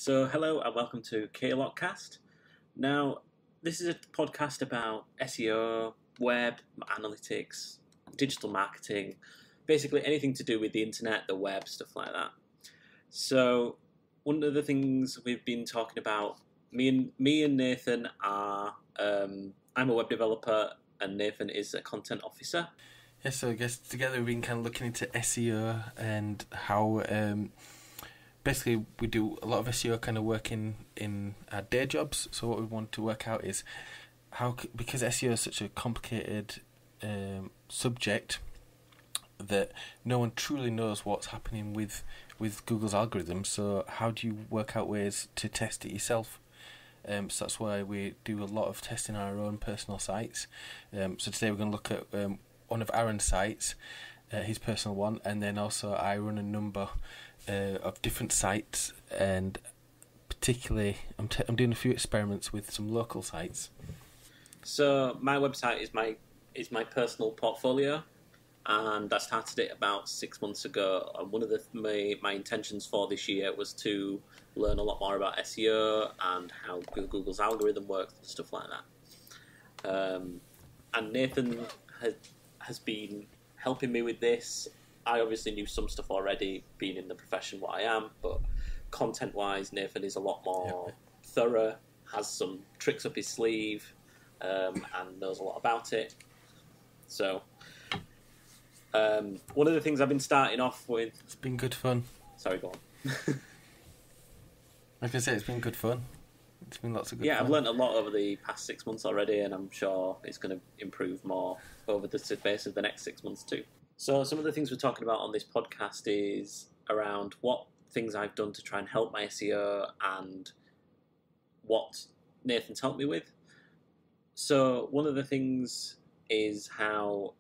So, hello and welcome to KLOCcast. Now, this is a podcast about SEO, web, analytics, digital marketing, basically anything to do with the internet, the web, stuff like that. So, one of the things we've been talking about, me and Nathan are, I'm a web developer and Nathan is a content officer. Yeah, so I guess together we've been kind of looking into SEO and how basically we do a lot of SEO kind of work in our day jobs. So what we want to work out is how, because SEO is such a complicated subject that no one truly knows what's happening with Google's algorithm. So how do you work out ways to test it yourself? So that's why we do a lot of testing on our own personal sites. So today we're going to look at one of Aaron's sites, his personal one, and then also I run a number of different sites, and particularly I'm doing a few experiments with some local sites. So my website is my personal portfolio, and I started it about 6 months ago. And one of my intentions for this year was to learn a lot more about SEO and how Google's algorithm works and stuff like that. And Nathan has been helping me with this. I obviously knew some stuff already, being in the profession what I am, but content-wise, Nathan is a lot more thorough, has some tricks up his sleeve, and knows a lot about it. So, one of the things I've been starting off with... It's been good fun. Sorry, go on. Like I said, it's been good fun. It's been lots of good fun. Yeah, I've learned a lot over the past 6 months already, and I'm sure it's going to improve more over the space of the next 6 months too. So some of the things we're talking about on this podcast is around what things I've done to try and help my SEO and what Nathan's helped me with. So one of the things is how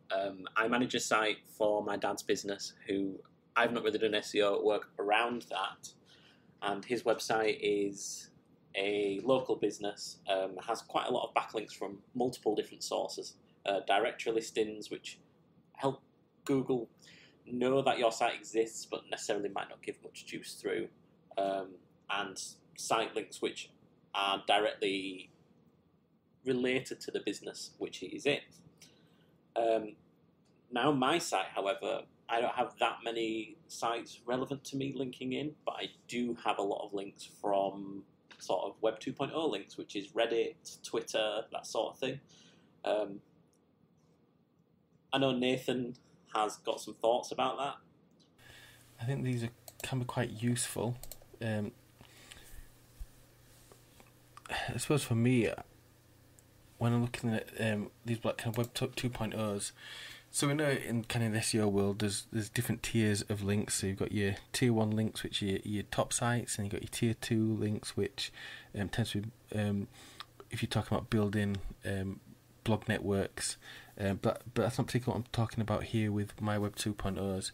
I manage a site for my dad's business, who I've not really done SEO work around that, and his website is a local business, has quite a lot of backlinks from multiple different sources, directory listings which help Google know that your site exists but necessarily might not give much juice through, and site links which are directly related to the business which he is in. Now my site, however, I don't have that many sites relevant to me linking in, but I do have a lot of links from sort of Web 2.0 links, which is Reddit, Twitter, that sort of thing. I know Nathan has got some thoughts about that. I think these can be quite useful. I suppose for me, when I'm looking at these kind of Web 2.0s, so we know in kind of the SEO world there's different tiers of links. So you've got your tier 1 links, which are your top sites, and you've got your tier 2 links, which tends to be, if you're talking about building blog networks, but that's not particularly what I'm talking about here with my Web 2.0s.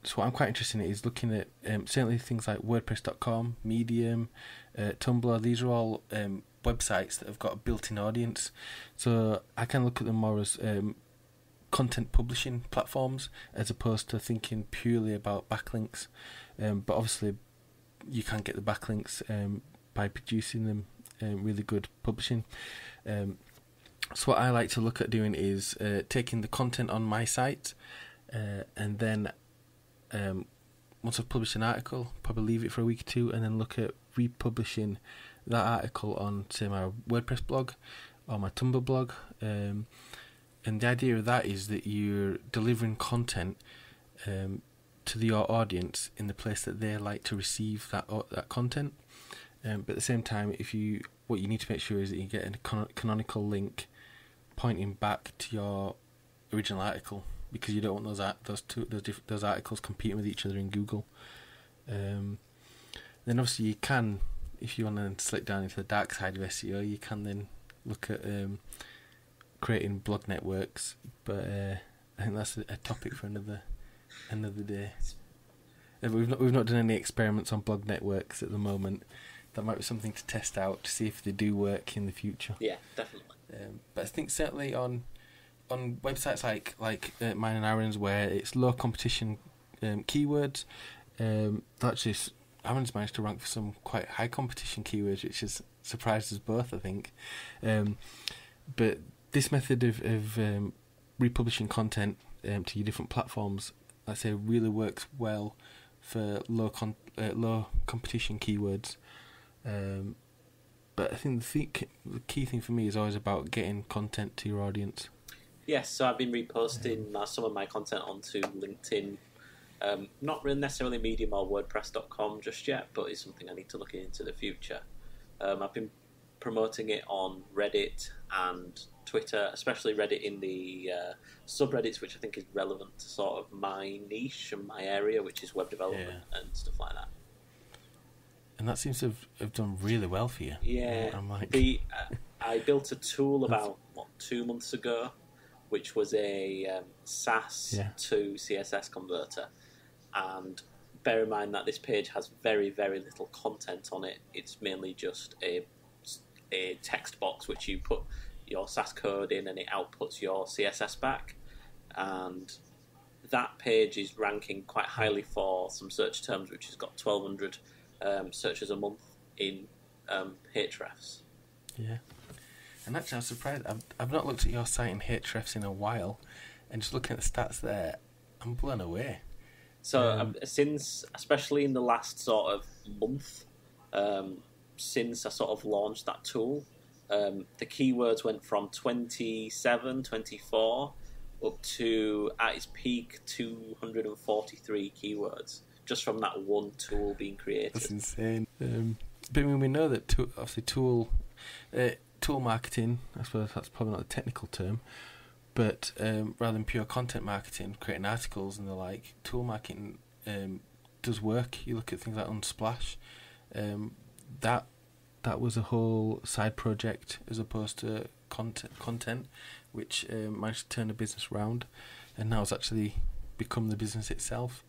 So what I'm quite interested in is looking at certainly things like WordPress.com, Medium, Tumblr. These are all websites that have got a built-in audience. So I can look at them more as content publishing platforms as opposed to thinking purely about backlinks. But obviously you can get the backlinks by producing them really good publishing. So what I like to look at doing is taking the content on my site and then once I've published an article, probably leave it for a week or two and then look at republishing that article on, say, my WordPress blog or my Tumblr blog. And the idea of that is that you're delivering content to your audience in the place that they like to receive that content. But at the same time, what you need to make sure is that you get a canonical link pointing back to your original article, because you don't want those articles competing with each other in Google. Then obviously you can, if you want to slip down into the dark side of SEO, you can then look at creating blog networks. But I think that's a topic for another day. We've not done any experiments on blog networks at the moment. That might be something to test out to see if they do work in the future. Yeah, definitely. But I think certainly on websites like mine and Aaron's, where it's low competition keywords, that just Aaron's managed to rank for some quite high competition keywords, which has surprised us both, I think. But this method of republishing content to your different platforms, I'd say, really works well for low competition keywords. But I think the key thing for me is always about getting content to your audience. Yes, so I've been reposting some of my content onto LinkedIn. Not really necessarily Medium or WordPress.com just yet, but it's something I need to look into the future. I've been promoting it on Reddit and Twitter, especially Reddit in the subreddits, which I think is relevant to sort of my niche and my area, which is web development and stuff like that. And that seems to have done really well for you. Yeah, I'm like... I built a tool about 2 months ago, which was a SAS to CSS converter. And bear in mind that this page has very, very little content on it. It's mainly just a text box which you put your SAS code in and it outputs your CSS back. And that page is ranking quite highly for some search terms, which has got 1,200 searches a month in Ahrefs. Yeah. And actually, I was surprised. I've not looked at your site in Ahrefs in a while, and just looking at the stats there, I'm blown away. So since, especially in the last sort of month, since I sort of launched that tool, the keywords went from 27, 24 up to, at its peak, 243 keywords, just from that one tool being created. That's insane. But I mean, we know that obviously tool marketing, I suppose that's probably not a technical term, but rather than pure content marketing, creating articles and the like, tool marketing does work. You look at things like Unsplash, that was a whole side project as opposed to content, which managed to turn a business around, and now it's actually become the business itself.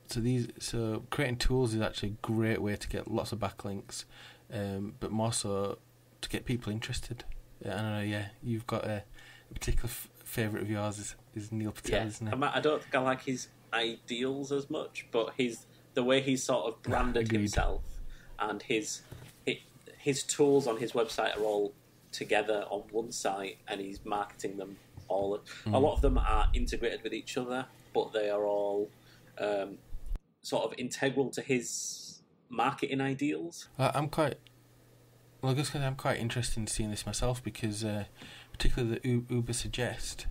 So creating tools is actually a great way to get lots of backlinks, but more so to get people interested. I don't know, you've got a particular favourite of yours is Neil Patel, isn't it? I don't think I like his ideals as much, but the way he's sort of branded himself and his tools on his website are all together on one site, and he's marketing them all. A lot of them are integrated with each other, but they are all sort of integral to his marketing ideals. I'm quite interested in seeing this myself because particularly the Uber Suggest,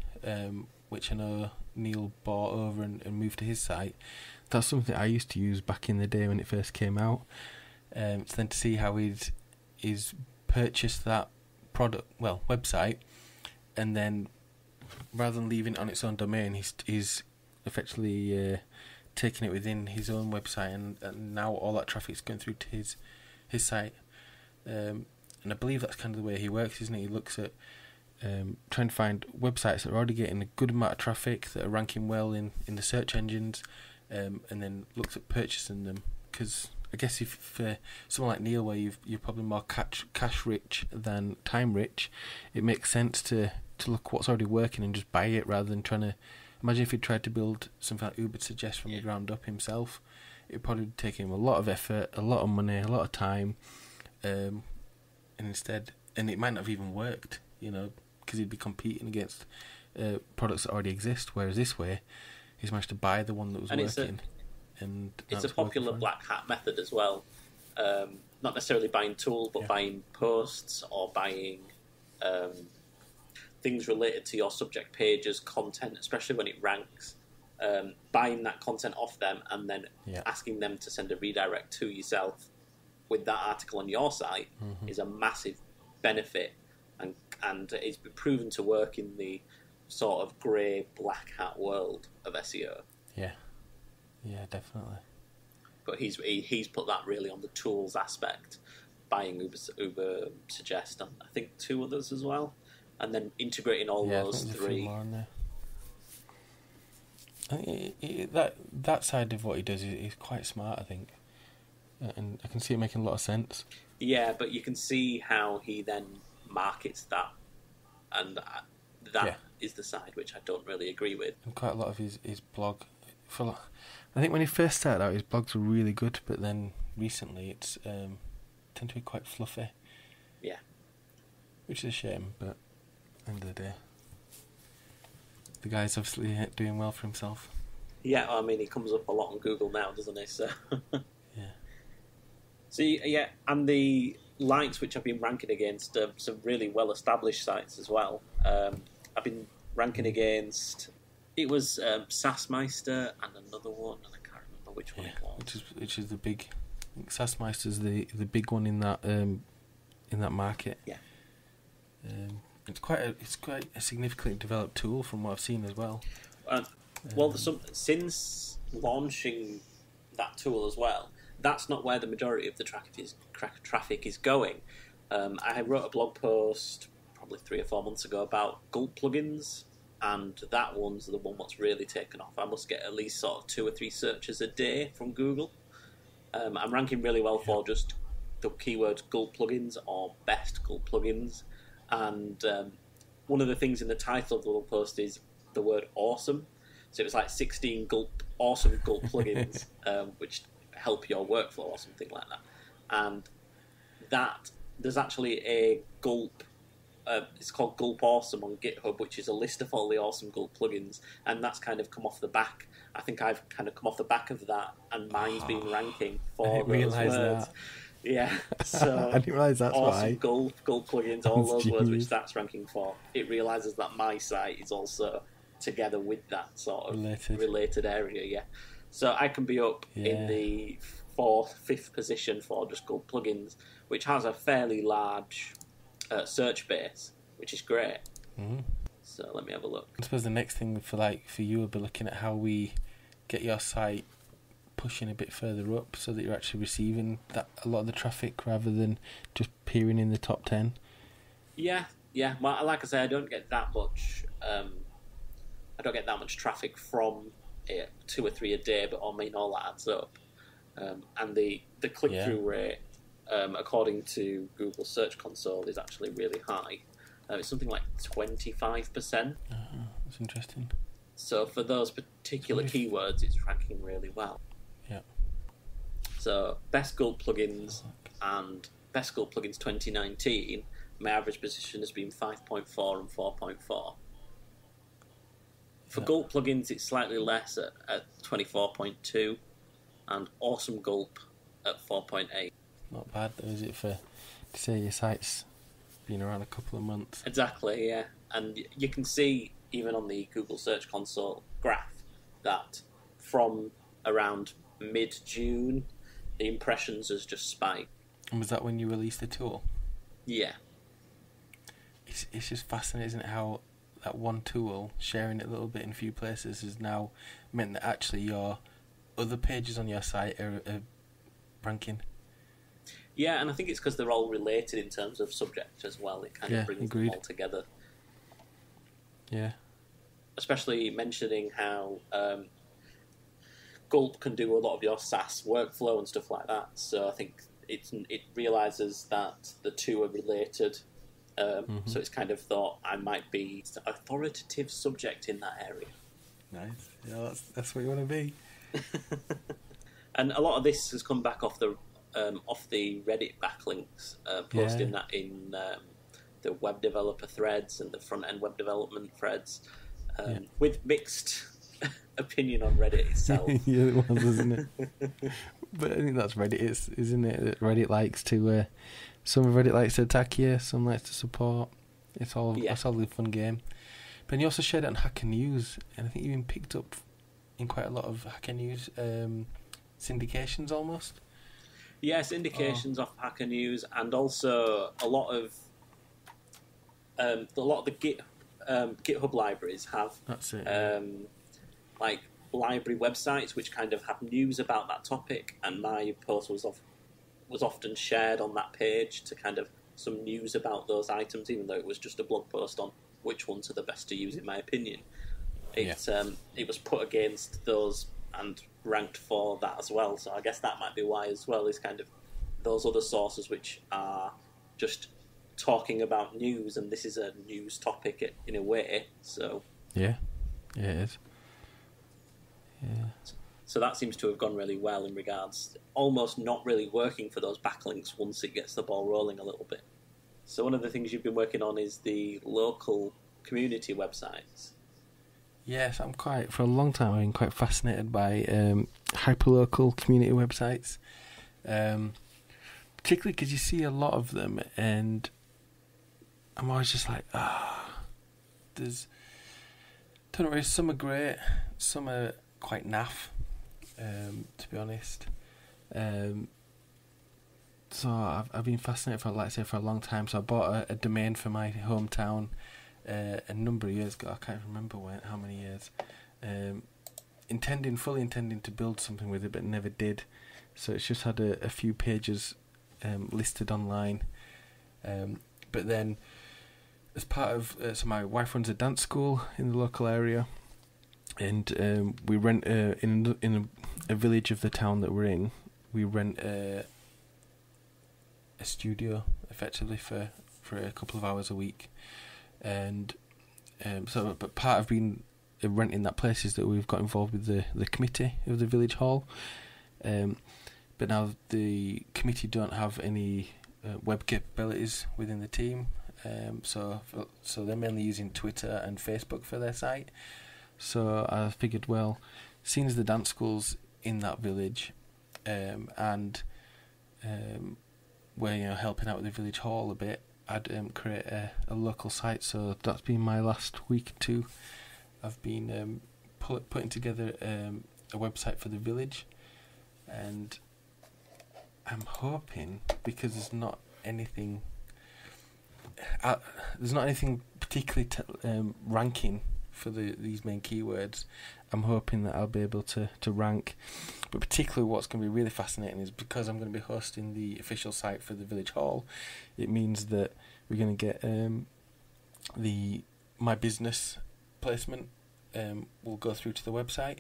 which I know Neil bought over and moved to his site. That's something I used to use back in the day when it first came out. So then to see how he's purchased that website, and then rather than leaving it on its own domain, he's effectively taking it within his own website, and now all that traffic's going through to his site. And I believe that's kind of the way he works, isn't it? He looks at trying to find websites that are already getting a good amount of traffic, that are ranking well in the search engines, and then looks at purchasing them. Because I guess if for someone like Neil, where you're probably more cash rich than time rich, it makes sense to look what's already working and just buy it rather than trying to. Imagine if he tried to build something like Uber Suggest from the ground up himself. It would probably take him a lot of effort, a lot of money, a lot of time, and it might not have even worked, because he'd be competing against products that already exist. Whereas this way, he's managed to buy the one that was working. It's a popular black hat method as well. Not necessarily buying tools, but buying posts or buying things related to your subject pages, content, especially when it ranks. Buying that content off them and then asking them to send a redirect to yourself with that article on your site is a massive benefit, and it's been proven to work in the sort of grey black hat world of SEO. Yeah, definitely. But he's put that really on the tools aspect, buying Uber Suggest, and I think 2 others as well, and then integrating all those 3. I think that side of what he does is quite smart, I think, and I can see it making a lot of sense. Yeah, but you can see how he then markets that, and that is the side which I don't really agree with. And quite a lot of his blog, I think when he first started out, his blogs were really good, but then recently it's tend to be quite fluffy. Yeah. Which is a shame, but at the end of the day, the guy's obviously doing well for himself. Yeah, I mean, he comes up a lot on Google now, doesn't he? So, yeah. So yeah, and the likes which I've been ranking against some really well-established sites as well. I've been ranking against, it was Sassmeister and another one, and I can't remember which one it was. Which is the big, I think Sassmeister's the big one in that market. Yeah. It's quite a significantly developed tool from what I've seen as well. Well, since launching that tool as well, that's not where the majority of the traffic is going. I wrote a blog post probably 3 or 4 months ago about Gulp plugins, and that one's the one that's really taken off. I must get at least sort of 2 or 3 searches a day from Google. I'm ranking really well for just the keyword Gulp plugins or best Gulp plugins, and one of the things in the title of the blog post is the word awesome. So it was like 16 awesome Gulp plugins, which help your workflow or something like that. And that there's actually a Gulp, it's called Gulp Awesome on GitHub, which is a list of all the awesome Gulp plugins, and that's kind of come off the back. I think I've kind of come off the back of that, and mine's been ranking for those words. That. Yeah, so I didn't realise that's awesome why. Gulp plugins, all those Genius. words which that's ranking for. It realises that my site is also together with that sort of related area, yeah. So I can be up in the 4th, 5th position for just Gulp plugins, which has a fairly large search base, which is great. Mm-hmm. So let me have a look. I suppose the next thing for you would be looking at how we get your site pushing a bit further up so that you're actually receiving a lot of the traffic rather than just appearing in the top 10. Yeah. Well, like I say, I don't get that much. Traffic from 2 or 3 a day, but I mean all that adds up. And the click-through rate, according to Google Search Console, is actually really high. It's something like 25%. That's interesting. So for those particular keywords, it's ranking really well. Yeah. So best Gulp plugins and best Gulp plugins 2019, my average position has been 5.4 and 4.4. For Gulp plugins, it's slightly less at 24.2, and Awesome Gulp at 4.8. Not bad though, is it, to say your site's been around a couple of months? Exactly, yeah. And you can see, even on the Google Search Console graph, that from around mid-June, the impressions has just spiked. And was that when you released the tool? Yeah. It's just fascinating, isn't it, how that one tool, sharing it a little bit in a few places, has now meant that actually your other pages on your site are ranking. Yeah, and I think it's because they're all related in terms of subject as well. It kind of brings them all together. Yeah. Especially mentioning how Gulp can do a lot of your SaaS workflow and stuff like that. So I think it realises that the two are related. So it's kind of thought I might be an authoritative subject in that area. Nice. Yeah, that's what you want to be. And a lot of this has come back off the Reddit backlinks, posting that in the web developer threads and the front end web development threads, with mixed opinion on Reddit itself. Yeah, it was, isn't it? But I think that's Reddit, isn't it? Reddit likes to. Some of Reddit likes to attack you, some likes to support. It's all a fun game. But you also shared it on Hacker News, and I think you even picked up in quite a lot of Hacker News syndications almost. Yes, syndications off Hacker News, and also a lot of the GitHub libraries have like library websites which kind of have news about that topic, and my post was often shared on that page to kind of some news about those items, even though it was just a blog post on which ones are the best to use in my opinion. It was put against those and ranked for that as well, so I guess that might be why as well, is kind of those other sources which are just talking about news, and this is a news topic in a way, so... Yeah, it is. Yeah. So that seems to have gone really well in regards, almost not really working for those backlinks once it gets the ball rolling a little bit. So one of the things you've been working on is the local community websites. Yes, for a long time I've been quite fascinated by hyperlocal community websites. Particularly because you see a lot of them, and I'm always just like, don't know, some are great, some are quite naff, to be honest. So I've been fascinated for a long time. So I bought a domain for my hometown a number of years ago. I can't remember how many years. Fully intending to build something with it, but never did. So it's just had a few pages listed online. But then, as part of so my wife runs a dance school in the local area, and we rent in a village of the town that we're in. We rent a studio effectively for a couple of hours a week, and but part of being renting that place is that we've got involved with the committee of the village hall. But now the committee don't have any web capabilities within the team, so they're mainly using Twitter and Facebook for their site. So I figured, well, seeing as the dance school's in that village, and we're helping out with the village hall a bit, I'd create a local site. So that's been my last week or two. I've been putting together a website for the village, and I'm hoping, because there's not anything particularly ranking for these main keywords, I'm hoping that I'll be able to rank. But particularly what's going to be really fascinating is, because I'm going to be hosting the official site for the village hall, it means that we're going to get my business placement will go through to the website.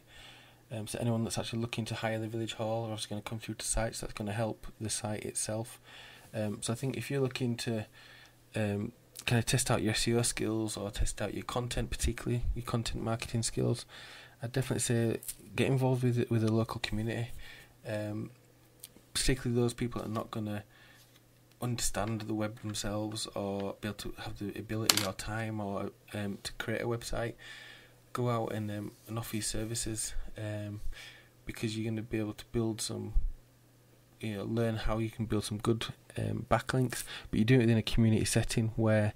So anyone that's actually looking to hire the village hall are also going to come through to sites. That's going to help the site itself. So I think if you're looking to kind of test out your SEO skills, or test out your content, particularly your content marketing skills, I'd definitely say get involved with the local community. Particularly those people that are not going to understand the web themselves, or be able to have the ability or time or to create a website. Go out and offer your services, because you're going to be able to build some, learn how you can build some good backlinks, but you do it in a community setting where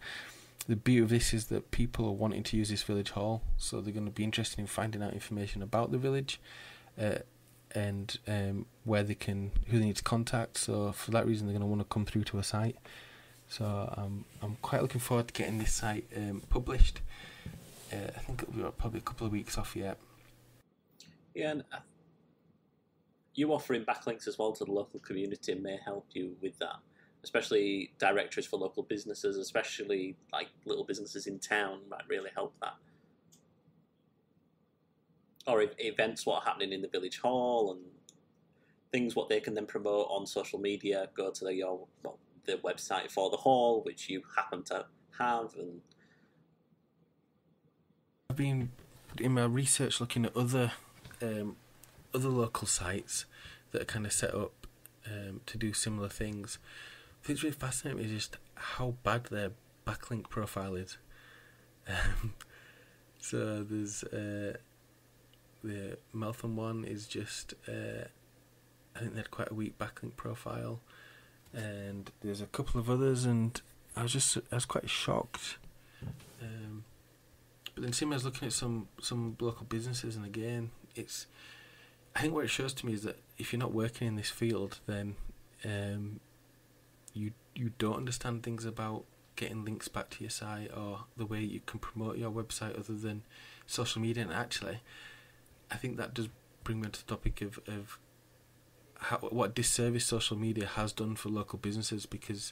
the beauty of this is that people are wanting to use this village hall, so they're going to be interested in finding out information about the village, and who they need to contact. So for that reason, they're going to want to come through to a site. So I'm quite looking forward to getting this site published. I think it'll be probably a couple of weeks off yet. Yeah, and you offering backlinks as well to the local community may help you with that, especially directories for local businesses, especially like little businesses in town might really help that. Or events what are happening in the village hall and things what they can then promote on social media, go to the website for the hall, which you happen to have. And I've been in my research looking at other local sites that are kind of set up to do similar things. I think it's really fascinating is just how bad their backlink profile is. So there's the Meltham one is just I think they had quite a weak backlink profile, and there's a couple of others, and I was quite shocked. But then same as looking at some local businesses, and again, I think what it shows to me is that if you're not working in this field, then you don't understand things about getting links back to your site, or the way you can promote your website other than social media. And actually, I think that does bring me to the topic of what disservice social media has done for local businesses, because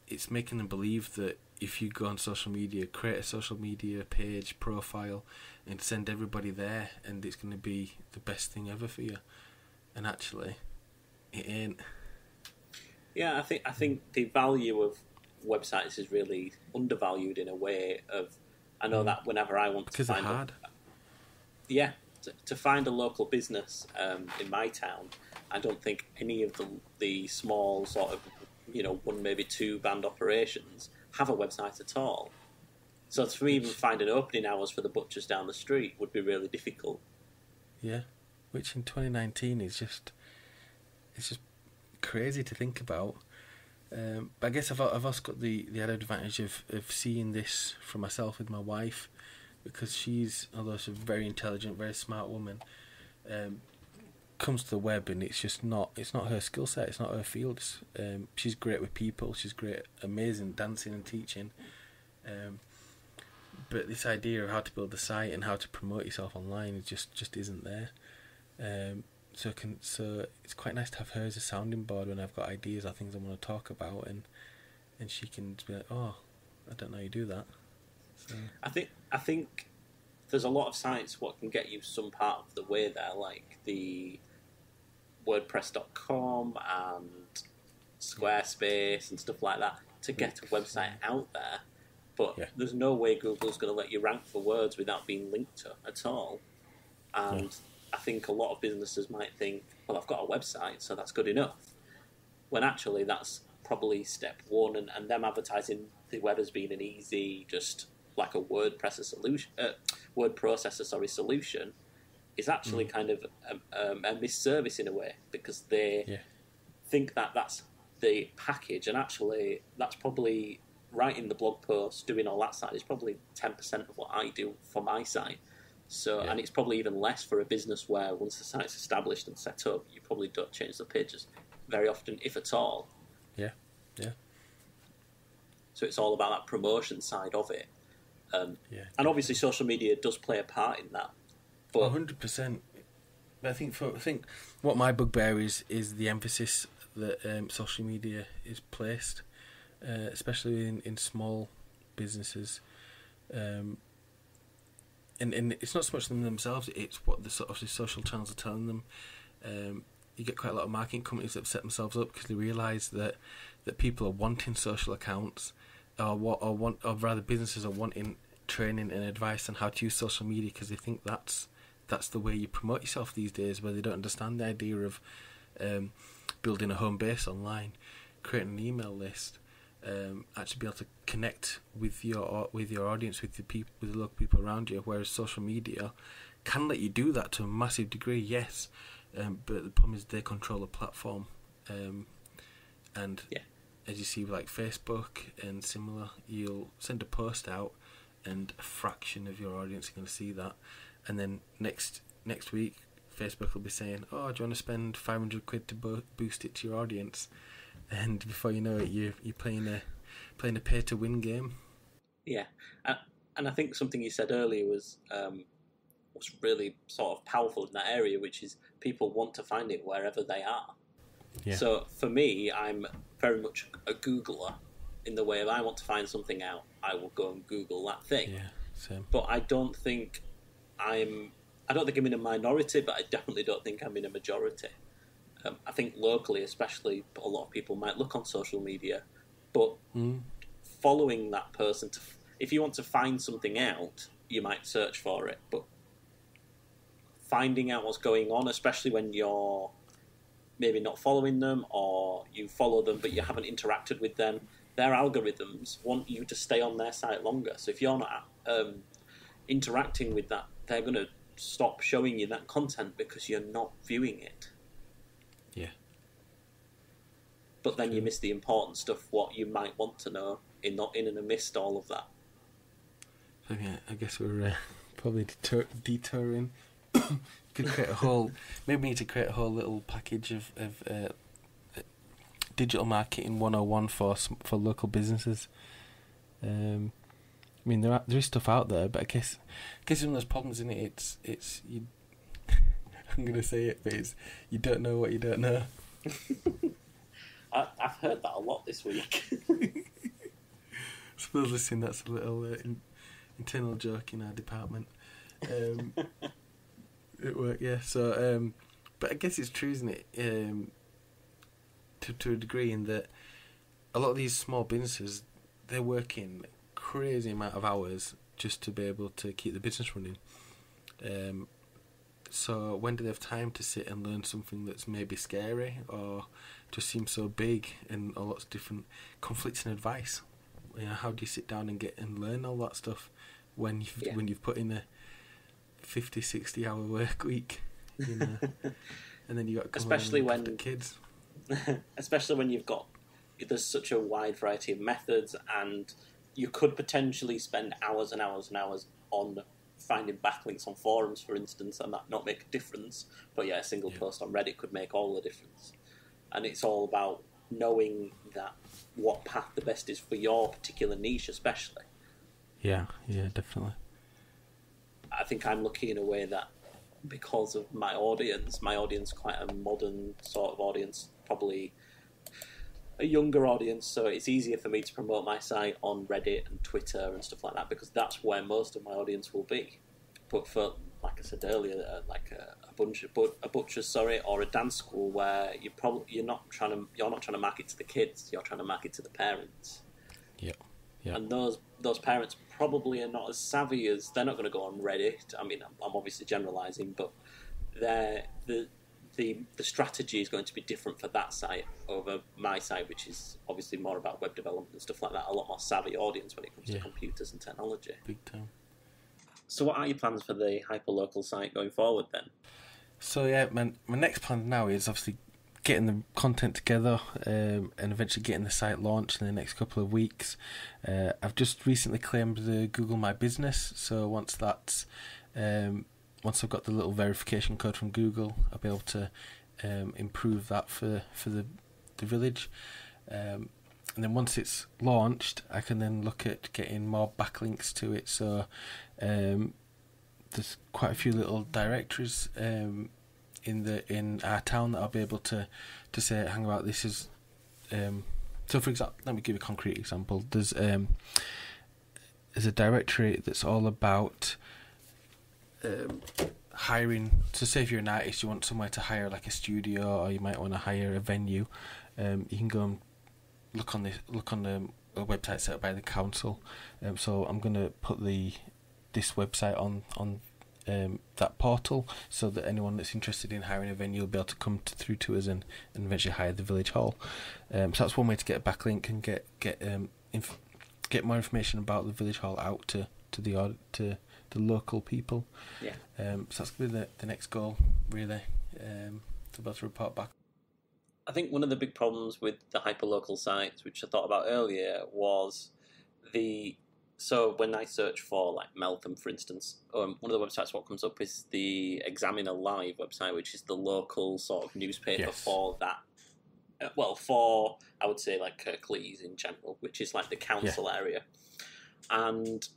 it's making them believe that if you go on social media, create a social media page, profile, and send everybody there, and it's going to be the best thing ever for you. And actually, it ain't. Yeah, I think the value of websites is really undervalued in a way of. I know that whenever I want because to find they're hard. Yeah, to find a local business in my town, I don't think any of the small sort of, one maybe two band operations have a website at all. So to even find an opening hours for the butchers down the street would be really difficult. Yeah, which in 2019 is just crazy to think about. But I guess I've also got the added advantage of seeing this for myself with my wife, because although she's a very intelligent, very smart woman, comes to the web and it's not her skill set, it's not her field. She's great with people, she's great, amazing dancing and teaching, but this idea of how to build the site and how to promote yourself online just isn't there. So it's quite nice to have her as a sounding board when I've got ideas or things I want to talk about, and she can just be like, oh, I don't know you do that. So. I think there's a lot of sites what can get you some part of the way there, like the WordPress.com and Squarespace and stuff like that, to get a website out there. But there's no way Google's going to let you rank for words without being linked to at all. And I think a lot of businesses might think, well, I've got a website, so that's good enough. When actually that's probably step one, and them advertising the web as being an easy, just like a word processor solution, is actually kind of a misservice in a way, because they think that that's the package, and actually that's probably writing the blog post, doing all that side is probably 10% of what I do for my site. So, and it's probably even less for a business where once the site's established and set up, you probably don't change the pages very often, if at all. Yeah. So it's all about that promotion side of it. And obviously social media does play a part in that. But 100%. But I think what my bugbear is the emphasis that social media is placed, especially in small businesses. And it's not so much them themselves, it's what the sort of the social channels are telling them. You get quite a lot of marketing companies that set themselves up because they realise that people are wanting social accounts, or rather businesses are wanting training and advice on how to use social media, because they think that's the way you promote yourself these days, where they don't understand the idea of building a home base online, creating an email list, actually be able to connect with your audience, with the local people around you. Whereas social media can let you do that to a massive degree, yes, but the problem is they control the platform, and as you see with like Facebook and similar, you'll send a post out and a fraction of your audience are going to see that, and then next week Facebook will be saying, oh, do you want to spend 500 quid to boost it to your audience? And before you know it, you're playing a pay to win game. Yeah, and I think something you said earlier was really sort of powerful in that area, which is people want to find it wherever they are. Yeah. So for me, I'm very much a Googler in the way of I want to find something out, I will go and Google that thing. Yeah, same. But I don't think I'm in a minority, but I definitely don't think I'm in a majority. I think locally, especially, a lot of people might look on social media, but following that person, if you want to find something out, you might search for it. But finding out what's going on, especially when you're maybe not following them, or you follow them but you haven't interacted with them, their algorithms want you to stay on their site longer. So if you're not interacting with that, they're going to stop showing you that content because you're not viewing it. Yeah. But then you miss the important stuff, what you might want to know, in and amidst all of that. So yeah, I guess we're probably detouring. Could create a whole. Maybe we need to create a whole little package of digital marketing 101 for local businesses. I mean, there is stuff out there, but I guess one of those problems in it. It's you. I'm going to say it, but it's you don't know what you don't know. I've heard that a lot this week. I suppose, listen, that's a little internal joke in our department. It worked, yeah. So, but I guess it's true, isn't it? To a degree, in that a lot of these small businesses, they're working crazy amount of hours just to be able to keep the business running. So when do they have time to sit and learn something that's maybe scary or just seems so big and all lots of different conflicting advice? You know, how do you sit down and get and learn all that stuff when you've put in a 50, 60 hour work week, you know, and then you got to come especially and when the kids. Especially when there's such a wide variety of methods, and you could potentially spend hours and hours and hours on finding backlinks on forums, for instance, and that not make a difference. But yeah, a single post on Reddit could make all the difference. And it's all about knowing that what path the best is for your particular niche, especially. Yeah, definitely. I think I'm lucky in a way that because of my audience quite a modern sort of audience, probably a younger audience, so it's easier for me to promote my site on Reddit and Twitter and stuff like that, because that's where most of my audience will be. But for, like I said earlier, like a butcher's, or a dance school, where you're not trying to market to the kids, you're trying to market to the parents. Yeah. And those parents probably are not as savvy as, they're not going to go on Reddit. I mean, I'm obviously generalising, but the strategy is going to be different for that site over my site, which is obviously more about web development and stuff like that. A lot more savvy audience when it comes to computers and technology. Big time. So what are your plans for the hyperlocal site going forward then? So yeah, my next plan now is obviously getting the content together and eventually getting the site launched in the next couple of weeks. I've just recently claimed the Google My Business, so once I've got the little verification code from Google, I'll be able to improve that for the village. And then once it's launched, I can then look at getting more backlinks to it. So there's quite a few little directories in our town that I'll be able to say, hang about, this is so for example, let me give you a concrete example. There's a directory that's all about hiring. So say if you're an artist, you want somewhere to hire, like a studio, or you might want to hire a venue, you can go and look on the website set up by the council. So I'm going to put this website on that portal, so that anyone that's interested in hiring a venue will be able to come through to us and eventually hire the village hall. So that's one way to get a backlink and get more information about the village hall out to the local people. Yeah. So that's going to be the next goal, really, to be able to report back. I think one of the big problems with the hyperlocal sites, which I thought about earlier, was so when I search for like Meltham, for instance, one of the websites what comes up is the Examiner Live website, which is the local sort of newspaper for that. For, I would say, like Kirklees in general, which is like the council area. And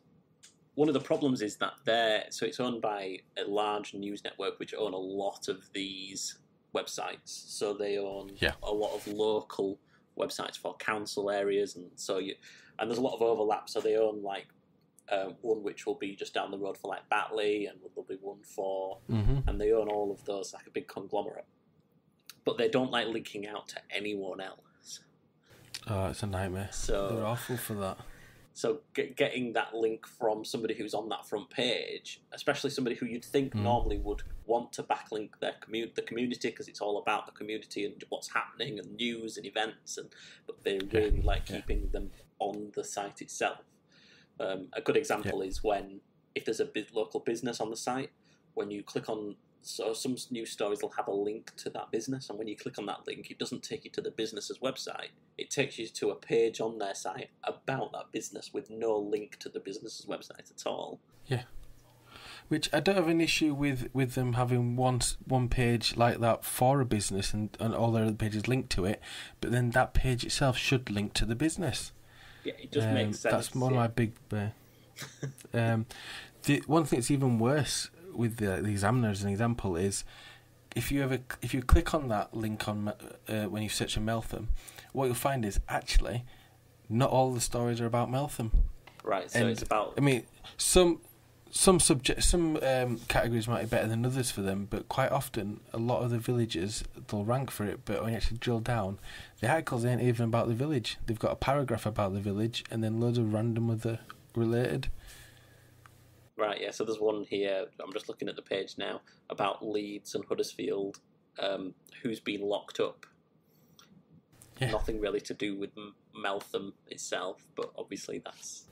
one of the problems is that it's owned by a large news network which own a lot of these websites. So they own a lot of local websites for council areas, and there's a lot of overlap. So they own like one which will be just down the road for like Batley, and there'll be one for, and they own all of those, like a big conglomerate. But they don't like linking out to anyone else. Oh, it's a nightmare. So they're awful for that. So getting that link from somebody who's on that front page, especially somebody who you'd think normally would want to backlink the community, because it's all about the community and what's happening and news and events, but they really like keeping them on the site itself. A good example is if there's a local business on the site, when you click on, so some news stories will have a link to that business, and when you click on that link, it doesn't take you to the business's website. It takes you to a page on their site about that business with no link to the business's website at all. Yeah. Which I don't have an issue with them having one page like that for a business and all their other pages linked to it, but then that page itself should link to the business. Yeah, it just makes sense. That's one of my big... the one thing that's even worse with the Examiner as an example is if you click on that link on when you search in Meltham, what you'll find is actually not all the stories are about Meltham. Right, so it's about... I mean, some categories might be better than others for them, but quite often a lot of the villages, they'll rank for it, but when you actually drill down, the articles ain't even about the village. They've got a paragraph about the village and then loads of random other related. Right, yeah, so there's one here, I'm just looking at the page now, about Leeds and Huddersfield, who's been locked up. Yeah. Nothing really to do with Meltham itself, but obviously that's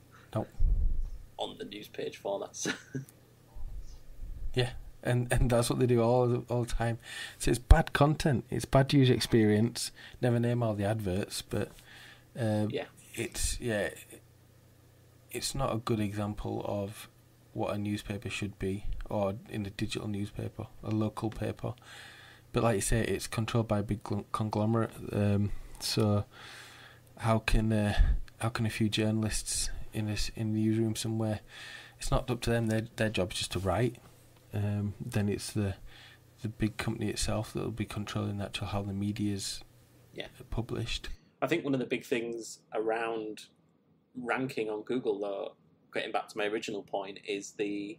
on the news page for that. Yeah, and that's what they do all the time. So it's bad content, it's bad user experience. Never name all the adverts, but it's not a good example of what a newspaper should be, or in a digital newspaper, a local paper. But like you say, it's controlled by a big conglomerate. So how can a few journalists in the newsroom somewhere? It's not up to them. Their job's just to write. Then it's the big company itself that will be controlling actual how the media's published. I think one of the big things around ranking on Google, though, getting back to my original point, is the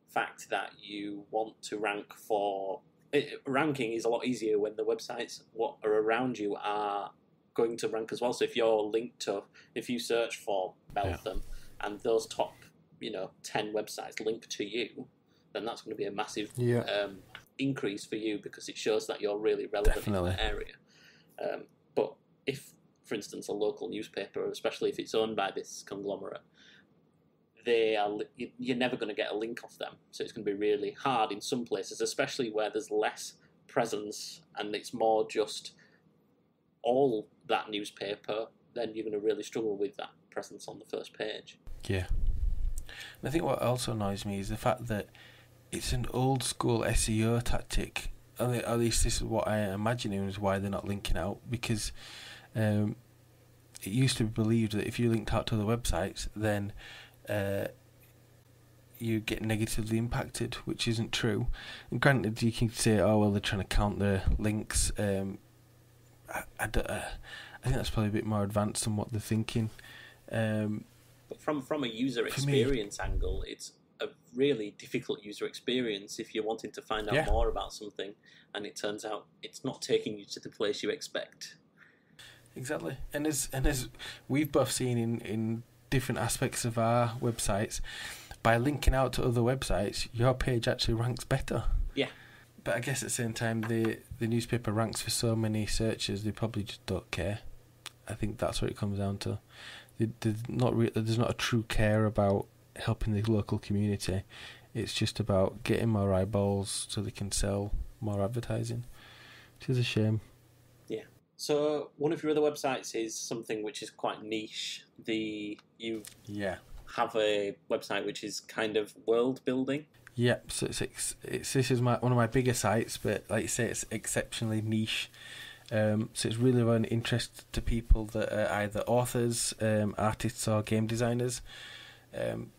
fact that you want to rank for... ranking is a lot easier when the websites what are around you are going to rank as well. So if you're linked to... If you search for Meltham and those top 10 websites link to you, then that's going to be a massive increase for you, because it shows that you're really relevant in the area. But if, for instance, a local newspaper, especially if it's owned by this conglomerate, you're never going to get a link off them. So it's going to be really hard in some places, especially where there's less presence and it's more just all that newspaper, then you're going to really struggle with that presence on the first page. Yeah. And I think what also annoys me is the fact that it's an old school SEO tactic. At least this is what I imagine is why they're not linking out, because it used to be believed that if you linked out to the websites, then you get negatively impacted, which isn't true. And granted, you can say, oh well, they're trying to count the links. I think that's probably a bit more advanced than what they're thinking. But from a user experience angle, it's a really difficult user experience if you're wanting to find out more about something, and it turns out it's not taking you to the place you expect. Exactly, and as we've both seen in different aspects of our websites, by linking out to other websites, your page actually ranks better. Yeah. But I guess at the same time, the newspaper ranks for so many searches, they probably just don't care. I think that's what it comes down to. There's not a true care about helping the local community. It's just about getting more eyeballs so they can sell more advertising, which is a shame. Yeah. So one of your other websites is something which is quite niche. You have a website which is kind of world building. Yep. So this is one of my bigger sites, but like you say, it's exceptionally niche. So it's really of an interest to people that are either authors, artists, or game designers.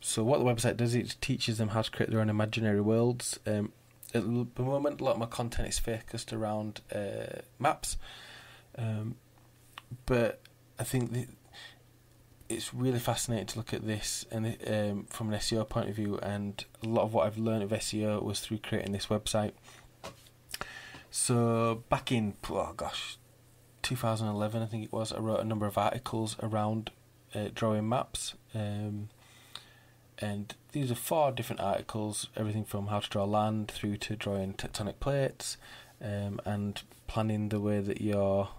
So what the website does, it teaches them how to create their own imaginary worlds. At the moment, a lot of my content is focused around maps, but I think it's really fascinating to look at this and from an SEO point of view. And a lot of what I've learned of SEO was through creating this website. So back in 2011, I think it was, I wrote a number of articles around drawing maps. And these are 4 different articles, everything from how to draw land through to drawing tectonic plates, and planning the way that your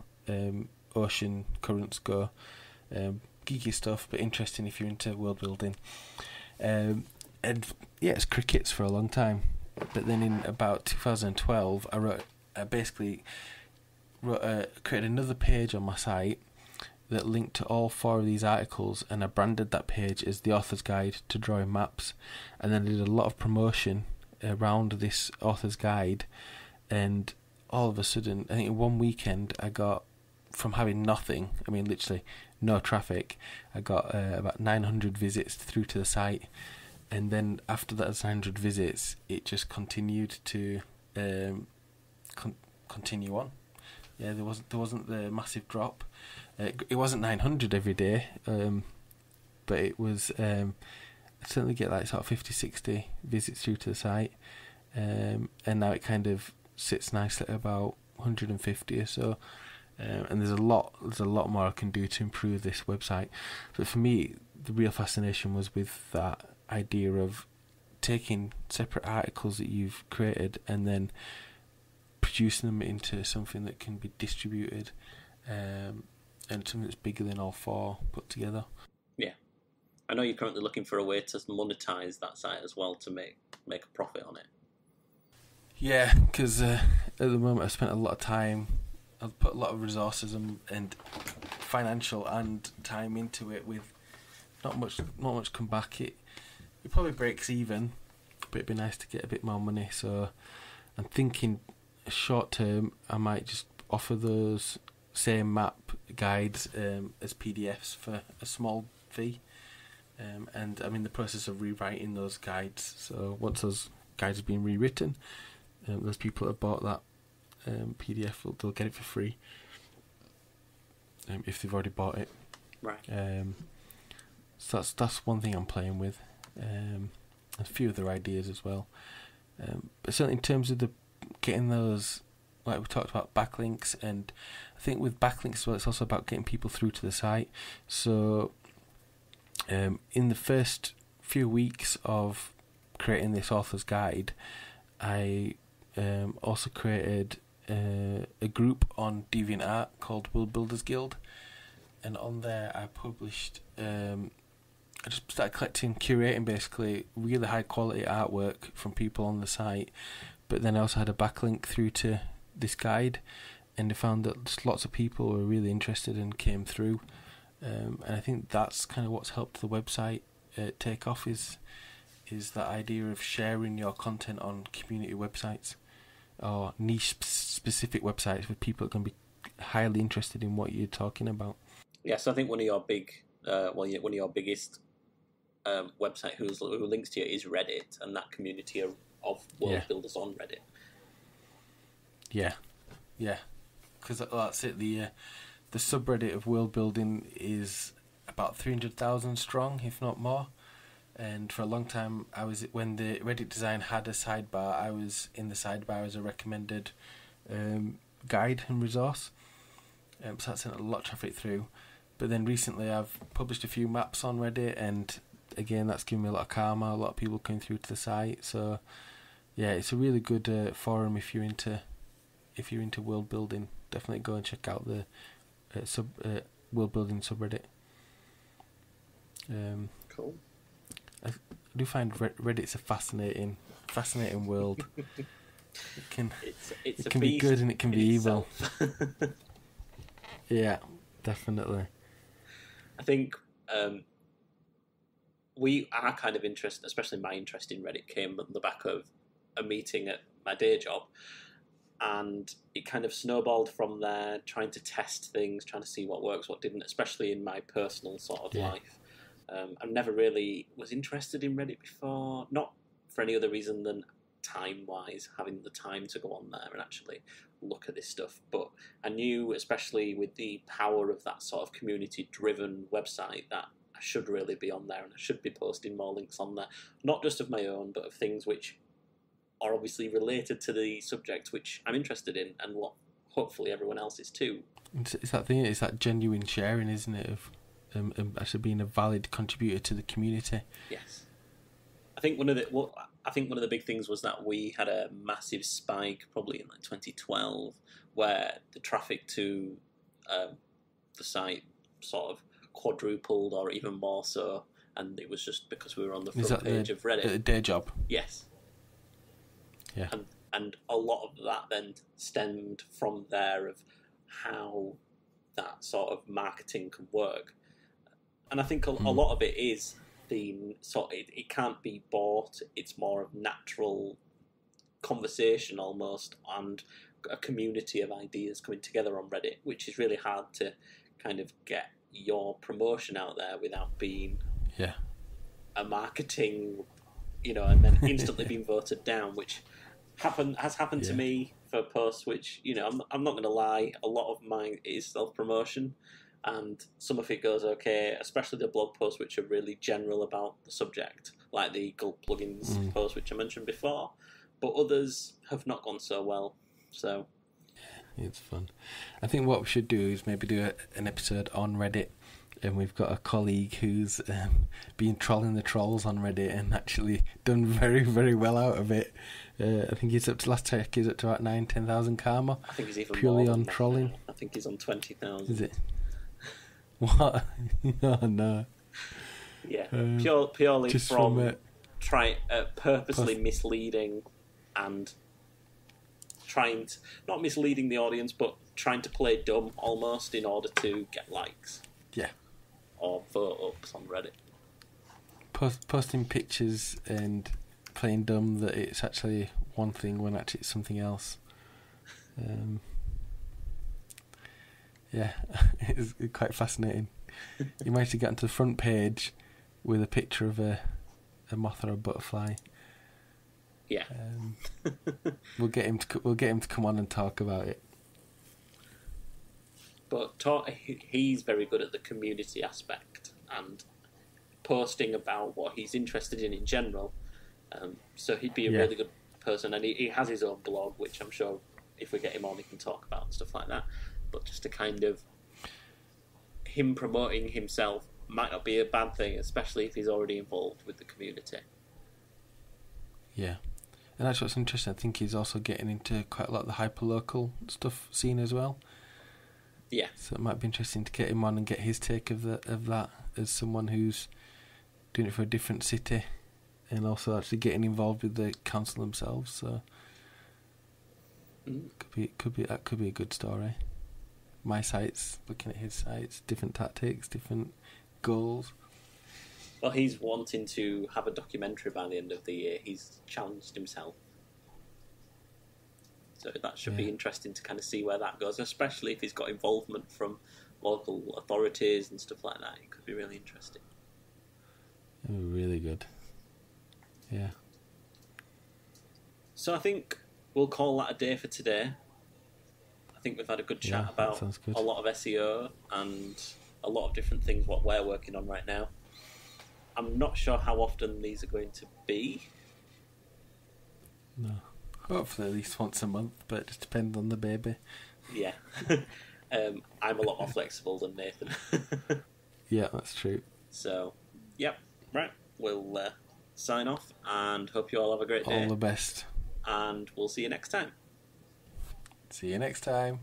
ocean currents go. Geeky stuff, but interesting if you're into world building. And it's crickets for a long time. But then in about 2012, I basically created another page on my site that linked to all 4 of these articles, and I branded that page as the author's guide to drawing maps. And then I did a lot of promotion around this author's guide, and all of a sudden, I think in one weekend, I got, from having nothing, I mean literally no traffic, I got about 900 visits through to the site. And then after that 900 visits, it just continued to continue on. Yeah, there wasn't the massive drop. It wasn't 900 every day, but it was. I certainly get like sort of 50, 60 visits through to the site, and now it kind of sits nicely at about 150 or so. And there's a lot more I can do to improve this website. But for me, the real fascination was with that idea of taking separate articles that you've created and then producing them into something that can be distributed, and something that's bigger than all four put together. Yeah. I know you're currently looking for a way to monetize that site as well, to make a profit on it. Yeah, because at the moment I've spent a lot of time, I've put a lot of resources and financial and time into it with not much come back. It probably breaks even, but it'd be nice to get a bit more money. So I'm thinking short term I might just offer those same map guides as PDFs for a small fee, and I'm in the process of rewriting those guides. So once those guides have been rewritten, those people that have bought that PDF they'll get it for free if they've already bought it. Right. So that's one thing I'm playing with, a few other ideas as well. But certainly in terms of getting those, like we talked about backlinks, and I think with backlinks as well, it's also about getting people through to the site. So in the first few weeks of creating this author's guide, I also created a group on DeviantArt called World Builders Guild, and on there I published, I just started curating basically really high quality artwork from people on the site, but then I also had a backlink through to this guide, and I found that just lots of people were really interested and came through, and I think that's kind of what's helped the website take off, is that idea of sharing your content on community websites or niche specific websites with people that can be highly interested in what you're talking about. Yes, I think one of your one of your biggest website who links to you is Reddit, and that community of world builders on Reddit. Yeah, because that's it. The subreddit of world building is about 300,000 strong, if not more. And for a long time, when the Reddit design had a sidebar, I was in the sidebar as a recommended guide and resource. So that sent a lot of traffic through. But then recently, I've published a few maps on Reddit, and again, that's given me a lot of karma. A lot of people coming through to the site. So yeah, it's a really good forum if you're into world building. Definitely go and check out the world building subreddit. Cool. I do find Reddit's a fascinating world. It can be good and it can be evil. Yeah, definitely. I think our kind of interest, especially my interest in Reddit, came on the back of a meeting at my day job, and it kind of snowballed from there, trying to test things, trying to see what works, what didn't, especially in my personal sort of life. I never really was interested in Reddit before, not for any other reason than time-wise, having the time to go on there and actually look at this stuff. But I knew, especially with the power of that sort of community-driven website, that I should really be on there, and I should be posting more links on there, not just of my own, but of things which are obviously related to the subject which I'm interested in, and what hopefully everyone else is too. It's that thing. It's that genuine sharing, isn't it? Of actually being a valid contributor to the community. Yes, I think one of the big things was that we had a massive spike, probably in like 2012, where the traffic to the site sort of quadrupled or even more so, and it was just because we were on the front page of Reddit. A day job. Yes. Yeah. And a lot of that then stemmed from there, of how that sort of marketing can work. And I think a lot of it is it can't be bought. It's more of natural conversation almost, and a community of ideas coming together on Reddit, which is really hard to kind of get your promotion out there without being a marketing, and then instantly being voted down, which has happened to me for posts which, I'm not going to lie, a lot of mine is self-promotion, and some of it goes okay, especially the blog posts which are really general about the subject, like the Gulp plugins post which I mentioned before, but others have not gone so well. So it's fun. I think what we should do is maybe do an episode on Reddit and we've got a colleague who's been trolling the trolls on Reddit and actually done very, very well out of it. I think he's up to, last check, he's up to about 9,000-10,000 karma. I think he's even purely more on than that trolling. now. I think he's on 20,000. Is it? What? Oh no. Yeah, purely just from purposely misleading and trying to, not misleading the audience, but trying to play dumb almost in order to get likes. Yeah. Or vote ups on Reddit. Posting pictures and playing dumb that it's actually one thing when actually it's something else. Yeah, it's quite fascinating. You managed to get onto the front page with a picture of a moth or a butterfly. Yeah. We'll get him to come on and talk about it. But he's very good at the community aspect and posting about what he's interested in general. So he'd be a really good person, and he has his own blog, which I'm sure if we get him on, he can talk about and stuff like that. But just to kind of him promoting himself might not be a bad thing, especially if he's already involved with the community. Yeah. And that's what's interesting. I think he's also getting into quite a lot of the hyperlocal stuff scene as well. Yeah. So it might be interesting to get him on and get his take of that as someone who's doing it for a different city and also actually getting involved with the council themselves. So could be a good story. My sites, looking at his sites, different tactics, different goals. Well, he's wanting to have a documentary by the end of the year. He's challenged himself. So that should be interesting to kind of see where that goes, especially if he's got involvement from local authorities and stuff like that. It could be really interesting. Really good. Yeah. So I think we'll call that a day for today. I think we've had a good chat about a lot of SEO and a lot of different things, what we're working on right now. I'm not sure how often these are going to be. No. Hopefully at least once a month, but it just depends on the baby. Yeah. I'm a lot more flexible than Nathan. Yeah, that's true. So, yep. Right. We'll sign off and hope you all have a great day. All the best. And we'll see you next time. See you next time.